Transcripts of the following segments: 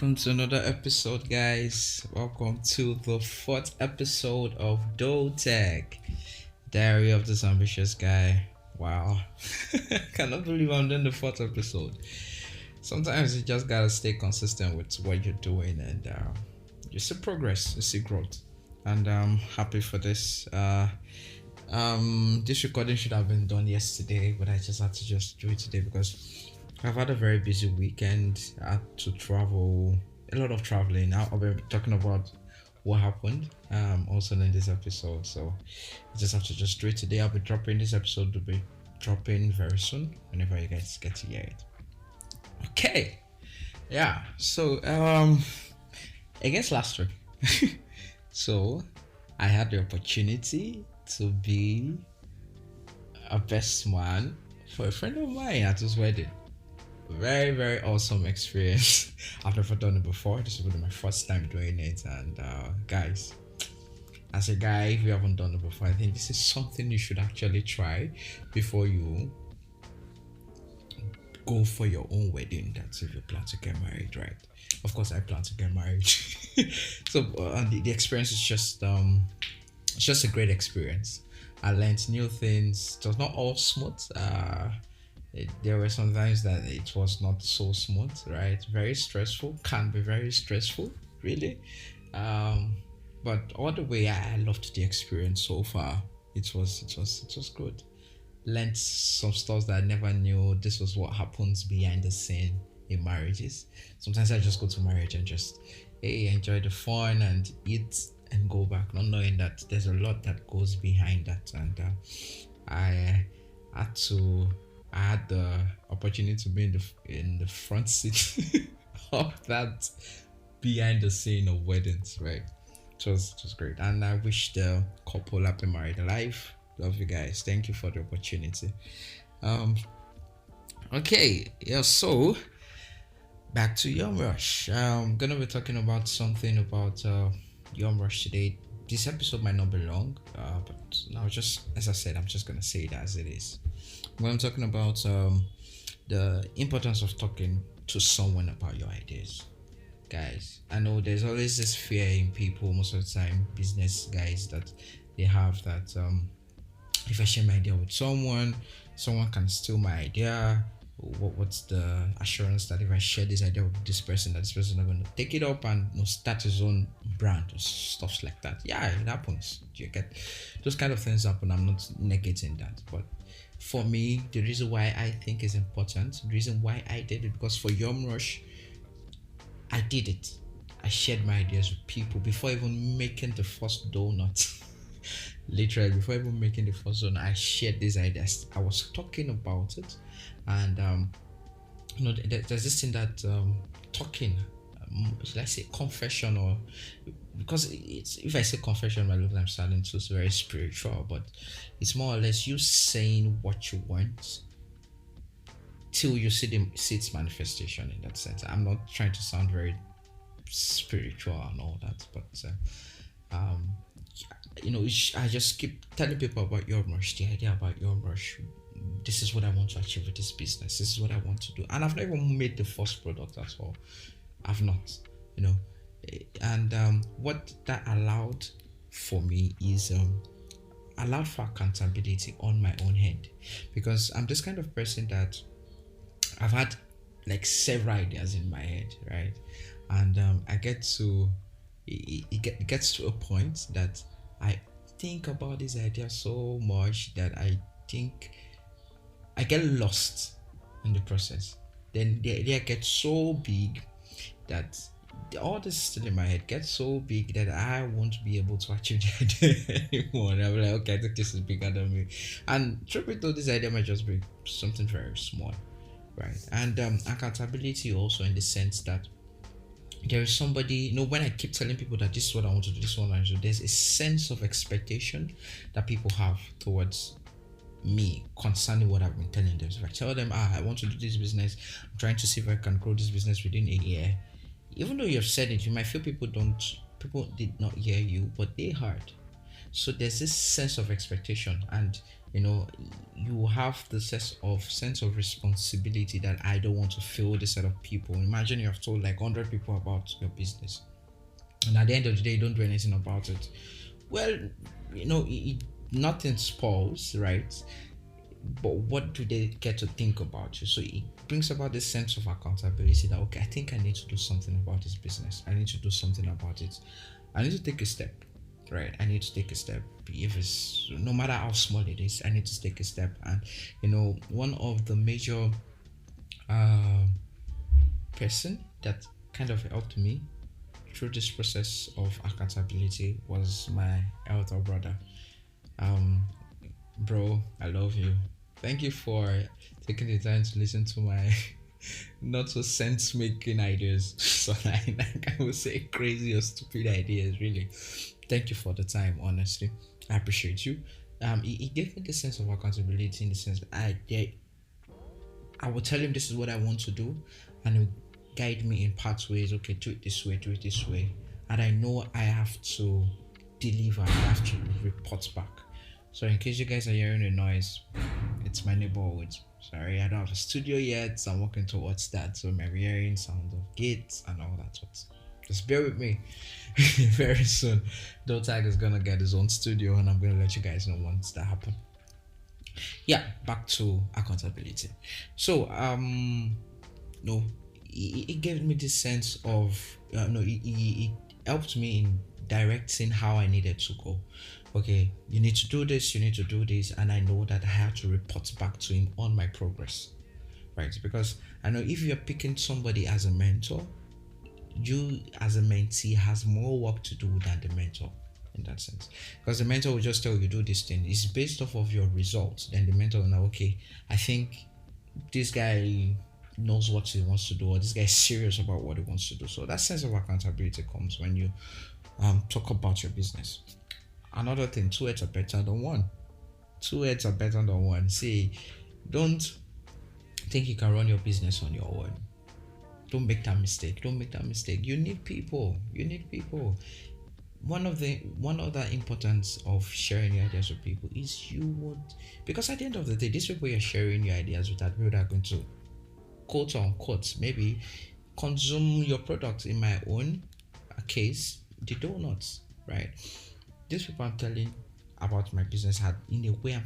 welcome to another episode, guys. Welcome to the fourth episode of Do Tech, Diary of this Ambitious Guy. Wow, cannot believe I'm doing the fourth episode. Sometimes you just gotta stay consistent with what you're doing, and you see progress, you see growth, and I'm happy for this. This recording should have been done yesterday, but I just had to just do it today because I've had a very busy weekend. I had to travel, a lot of traveling. I'll be talking about what happened also in this episode. So I just have to just do it today. I'll be dropping this episode to be dropping very soon whenever you guys get to hear it. Okay. Yeah. So against last week. So I had the opportunity to be a best man for a friend of mine at his wedding. Very, very awesome experience. I've never done it before. This will be my first time doing it. And guys, as a guy, if you haven't done it before, I think this is something you should actually try before you go for your own wedding. That's if you plan to get married, right? Of course, I plan to get married. So the experience is just it's just a great experience. I learned new things. It was not all smooth. There were some times that it was not so smooth, right? Very stressful, can be very stressful, really. But all the way, I loved the experience so far. It was good. Learned some stuff that I never knew. This was what happens behind the scene in marriages. Sometimes I just go to marriage and just enjoy the fun and eat and go back, not knowing that there's a lot that goes behind that. And I had to. I had the opportunity to be in the front seat of that behind the scene of weddings, right? It was great, and I wish the couple happy married life. Love you guys. Thank you for the opportunity. Um. Okay. Yeah. So back to Yum Rush. I'm gonna be talking about something about Yum Rush today. This episode might not be long, but now just as I said, I'm just gonna say it as it is. When I'm talking about the importance of talking to someone about your ideas, guys, I know there's always this fear in people most of the time, business guys, that they have that if I share my idea with someone can steal my idea. What's the assurance that if I share this idea with this person, that this person is not going to take it up and start his own brand or stuff like that? Yeah, it happens. You get those kind of things happen. I'm not negating that, but for me, the reason why I think is important, the reason why I did it, because for Yum Rush, I did it. I shared my ideas with people before even making the first donut. Literally, before even making the first donut, I shared these ideas. I was talking about it, and there's this thing that talking, should I say confession, or because it's, if I say confession, my look I'm sounding so very spiritual, but it's more or less you saying what you want till you see its manifestation. In that sense, I'm not trying to sound very spiritual and all that, but I just keep telling people about Yum Rush, the idea about Yum Rush. This is what I want to achieve with this business. This is what I want to do, and I've never made the first product at all. I've not, you know, and what that allowed for me is allowed for accountability on my own hand, because I'm this kind of person that I've had like several ideas in my head, right? And I get to it gets to a point that I think about this idea so much that I think I get lost in the process. Then the idea gets so big that all this still in my head gets so big that I won't be able to achieve the idea anymore. And I'm like, okay, I think this is bigger than me. And truth be told, this idea might just be something very small, right? And accountability also in the sense that there is somebody, when I keep telling people that this is what I want to do, this is what I want to do, there's a sense of expectation that people have towards me concerning what I've been telling them. So if I tell them, I want to do this business, I'm trying to see if I can grow this business within a year, even though you've said it, you might feel people did not hear you, but they heard. So there's this sense of expectation, and You know, you have the sense of responsibility that I don't want to fail this set of people. Imagine you have told like 100 people about your business, and at the end of the day, you don't do anything about it. Well, nothing spoils, right? But what do they get to think about you? So it brings about this sense of accountability that, okay, I think I need to do something about this business. I need to do something about it. I need to take a step, right? I need to take a step. If it's no matter how small it is, I need to take a step. And one of the major uh, person that kind of helped me through this process of accountability was my elder brother. Um, Bro, I love you. Thank you for taking the time to listen to my not so sense making ideas. So like I would say crazy or stupid ideas, really. Thank you for the time, honestly. I appreciate you. It gave me the sense of accountability in the sense that I will tell him this is what I want to do, and he'll guide me in pathways. Okay, do it this way, do it this way, and I know I have to deliver. I have to report back. So in case you guys are hearing a noise, it's my neighborhood. Sorry, I don't have a studio yet. So I'm working towards that. So my hearing sound of gates and all that. Just bear with me. Very soon, Dotag is gonna get his own studio, and I'm gonna let you guys know once that happens. Yeah, back to accountability. So no, it gave me this sense of no, it helped me in directing how I needed to go. Okay, you need to do this, you need to do this, and I know that I have to report back to him on my progress, right? Because I know if you're picking somebody as a mentor, you as a mentee has more work to do than the mentor in that sense, because the mentor will just tell you do this thing. It's based off of your results. Then the mentor will know, okay, I think this guy knows what he wants to do, or this guy is serious about what he wants to do. So that sense of accountability comes when you talk about your business. Another thing, two heads are better than one. Two heads are better than one. See, don't think you can run your business on your own. Don't make that mistake. Don't make that mistake. You need people. You need people. One of the importance of sharing your ideas with people is you would, because at the end of the day, these people you're sharing your ideas with are people that are going to, quote unquote, maybe consume your product. In my own case, the donuts, right? These people I'm telling about my business had, in a way,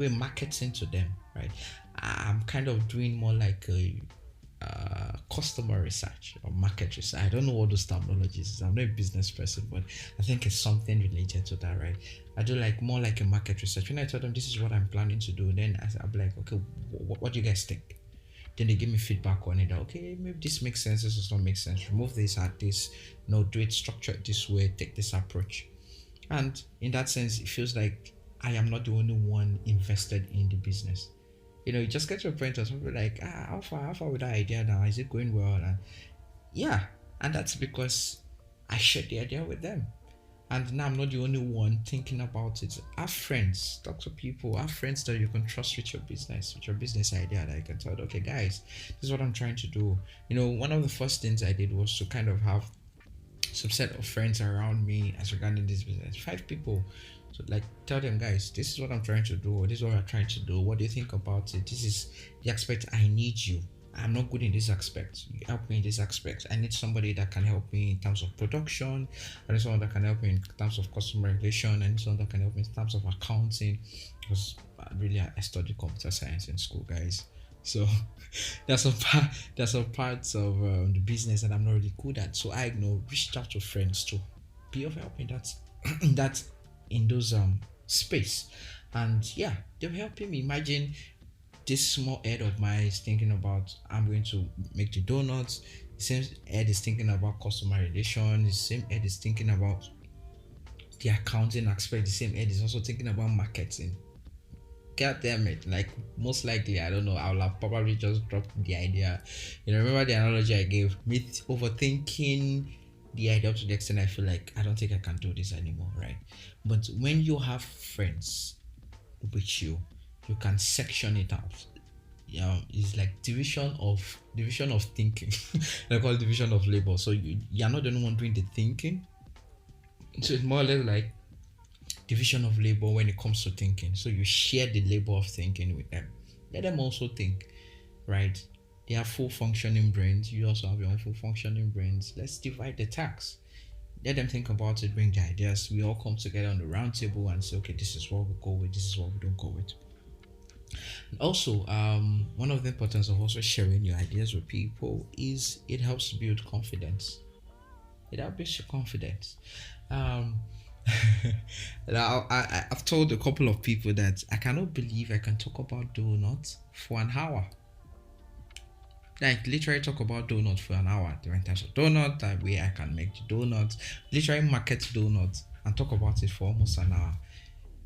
marketing to them, right? I'm kind of doing more like a customer research or market research. I don't know what those terminologies is. I'm not a business person, but I think it's something related to that, right? I do like more like a market research. When I tell them this is what I'm planning to do, then I'll be like, okay, what do you guys think? Then they give me feedback on it. Okay, maybe this makes sense, this does not make sense. Remove this, add this. No, do it, structure it this way, take this approach. And in that sense, it feels like I am not the only one invested in the business. You just get to a point where something like, how far with that idea now? Is it going well? And yeah, and that's because I shared the idea with them. And now I'm not the only one thinking about it. Have friends, talk to people, have friends that you can trust with your business idea, that you can tell, okay, guys, this is what I'm trying to do. One of the first things I did was to kind of have some set of friends around me as regarding this business. 5 people. So like tell them, guys, this is what I'm trying to do, or this is what I'm trying to do. What do you think about it? This is the aspect I need you. I'm not good in this aspect. You help me in this aspect. I need somebody that can help me in terms of production. I need someone that can help me in terms of customer relation. I need someone that can help me in terms of accounting. Because I studied computer science in school, guys. So there's some parts of the business that I'm not really good at. So I reached out to friends to be of help in that in those space. And yeah, they were helping me. Imagine this small head of mine is thinking about, I'm going to make the donuts. The same head is thinking about customer relation. The same head is thinking about the accounting aspect. The same head is also thinking about marketing. God damn it. Like, most likely, I don't know, I'll have probably just dropped the idea. Remember the analogy I gave? Me overthinking the idea to the extent I feel like I don't think I can do this anymore, right? But when you have friends with you can section it out. It's like division of thinking. I call it division of labor. So you're not the only one doing the thinking. So it's more or less like division of labor when it comes to thinking. So you share the labor of thinking with them. Let them also think, right? They have full functioning brains. You also have your own full functioning brains. Let's divide the task. Let them think about it, bring the ideas. We all come together on the round table and say, okay, this is what we go with, this is what we don't go with. And also, one of the importance of also sharing your ideas with people is it helps build confidence. It helps your confidence. Um, now, I've told a couple of people that I cannot believe I can talk about donuts for an hour. Like literally talk about donuts for an hour, different types of donuts, that way I can make the donuts, literally market donuts and talk about it for almost an hour.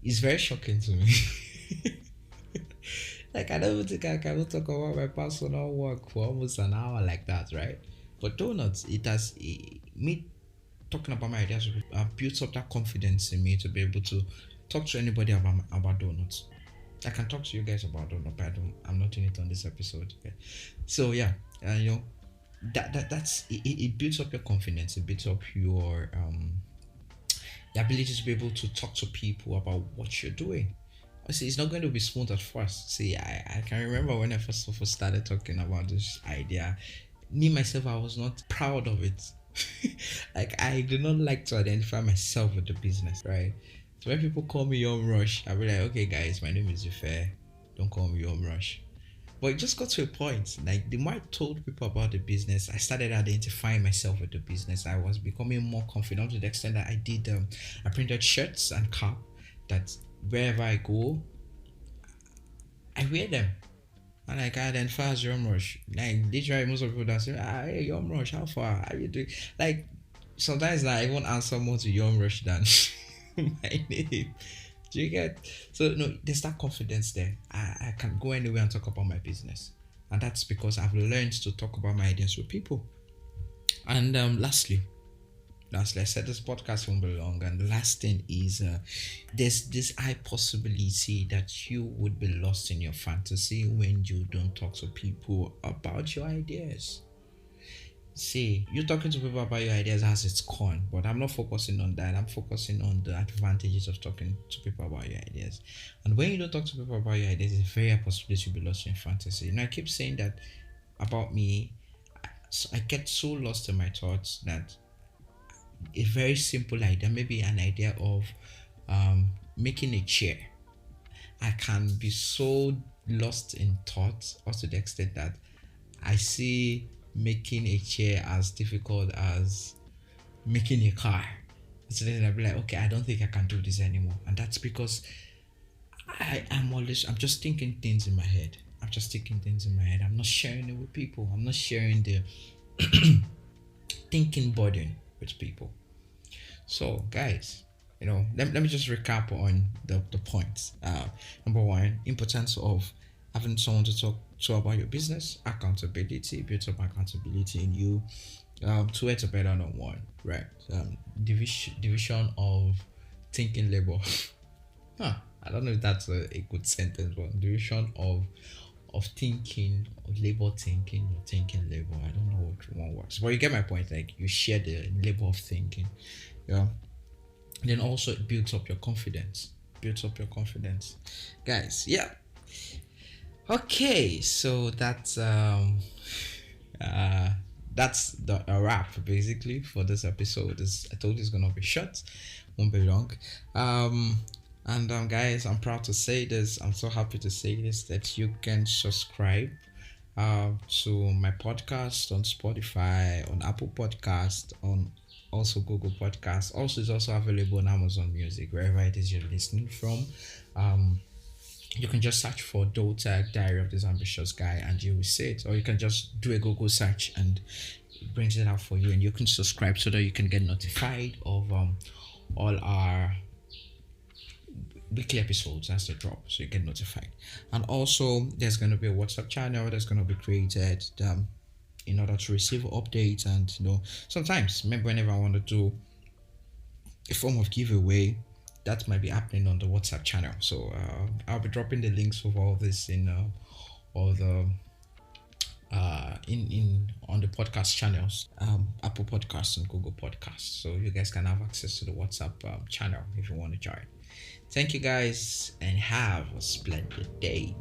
It's very shocking to me. Like I don't even think I can talk about my personal work for almost an hour like that, right? But donuts, me talking about my ideas built up that confidence in me to be able to talk to anybody about donuts. I can talk to you guys about donut, but I'm not doing it on this episode. Okay? So yeah, that's it builds up your confidence. It builds up your the ability to be able to talk to people about what you're doing. See, it's not going to be smooth at first. See, I can remember when I first of all started talking about this idea. Me myself, I was not proud of it. Like I do not like to identify myself with the business, right? So when people call me Yom Rush, I'll be like, okay guys, my name is Ife. Don't call me Yom Rush. But it just got to a point, like the more I told people about the business, I started identifying myself with the business. I was becoming more confident to the extent that I printed shirts and cap that wherever I go, I wear them. And like I identify as Yom Rush. Like literally most of the people that say, hey Yom Rush, how far? How you doing? Like sometimes like, I won't answer more to Yom Rush than my name. Do you get? So no, there's that confidence there. I can go anywhere and talk about my business. And that's because I've learned to talk about my ideas with people. And lastly, I said this podcast won't be long, and the last thing is there's this high possibility that you would be lost in your fantasy when you don't talk to people about your ideas. See, you talking to people about your ideas has its con, but I'm not focusing on that. I'm focusing on the advantages of talking to people about your ideas. And when you don't talk to people about your ideas, it's very possible you'll be lost in fantasy. And I keep saying that about me. I get so lost in my thoughts that a very simple idea, maybe an idea of making a chair, I can be so lost in thoughts, or to the extent that I see making a chair as difficult as making a car. So then I'll be like, okay, I don't think I can do this anymore. And that's because I'm just thinking things in my head. I'm not sharing it with people. I'm not sharing the thinking burden with people. So guys, let me just recap on the points. Number one, importance of having someone to talk to about your business. Accountability, build up accountability in you. Two heads are better than one, right? Division of thinking labor. I don't know if that's a good sentence, but division of thinking, or labor thinking, or thinking labor. I don't know which one works, but you get my point. Like you share the labor of thinking, yeah. And then also it builds up your confidence. Guys. Yeah. Okay, so that's a wrap basically for this episode. I told you it's gonna be short, won't be long. And guys, I'm proud to say this. I'm so happy to say this, that you can subscribe to my podcast on Spotify, on Apple Podcast, on also Google Podcast. Also, it's also available on Amazon Music, wherever it is you're listening from. You can just search for DOTAG, Diary of This Ambitious Guy, and you will see it. Or you can just do a Google search and it brings it out for you, and you can subscribe so that you can get notified of all our weekly episodes as they drop, so you get notified. And also there's going to be a WhatsApp channel that's going to be created in order to receive updates. And sometimes whenever I want to do a form of giveaway, that might be happening on the WhatsApp channel. So I'll be dropping the links of all this in all the in on the podcast channels, Apple Podcasts and Google Podcasts. So you guys can have access to the WhatsApp channel if you want to join. Thank you guys and have a splendid day.